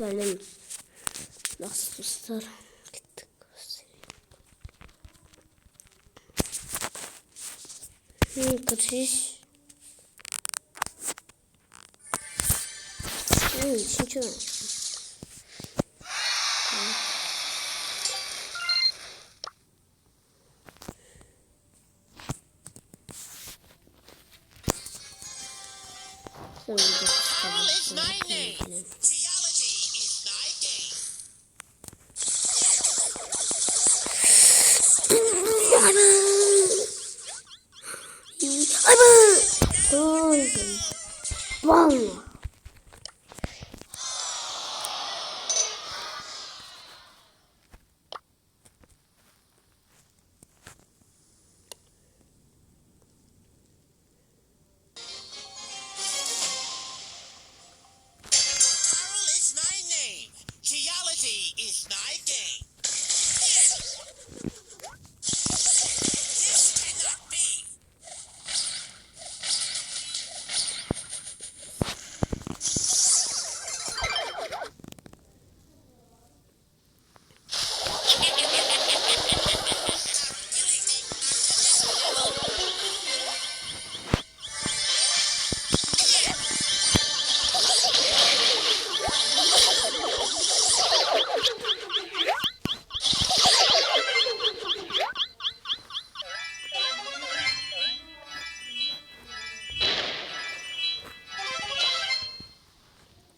Böyle nasıl tutar? Gittik. Kaçış. Üçüncü. Vallahi.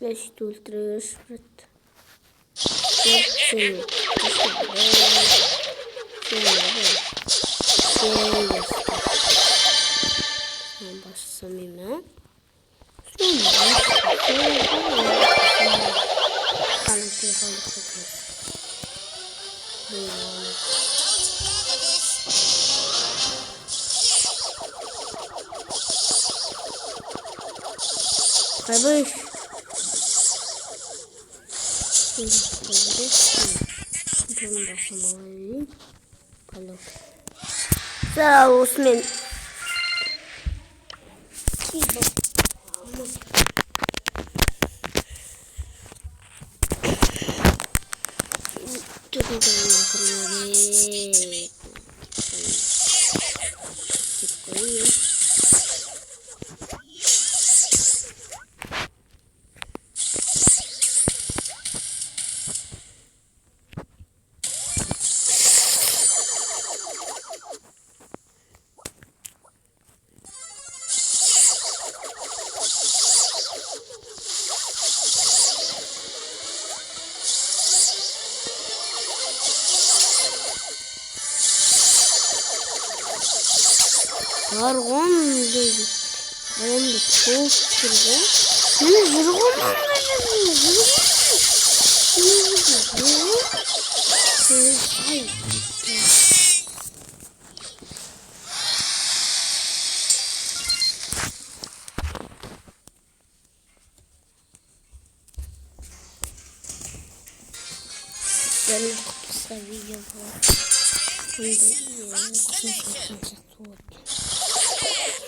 Beş ultra sprint. Başlasam hemen. Kayboş. Sağ ol Osman. Var 10 dedi. Ben de çok kırdı. Ne zırhım var benim kısa video var.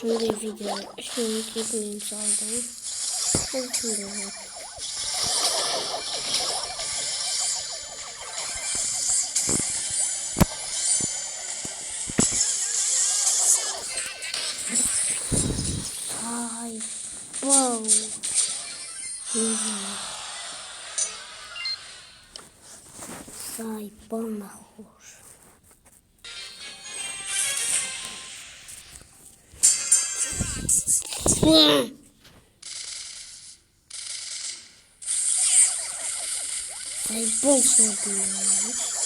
Şimdi video şimdi gitmeyeyim saldım. Şimdi var. Ay, wow. Say bana hoş. Ay bol sorduğum.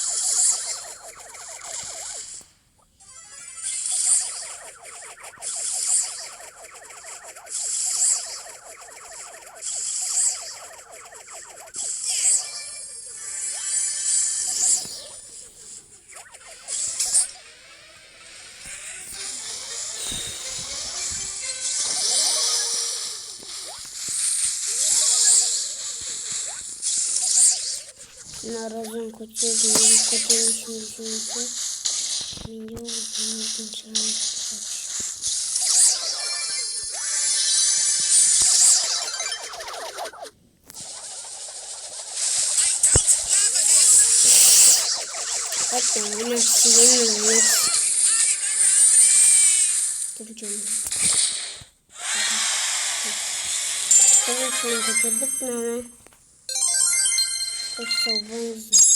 Наразом хотел бы видео Hatta oynarsın, yemin oynarsın. Duracağım. Evet, şunu kaçırdık mı hemen? Koş savunmamızı.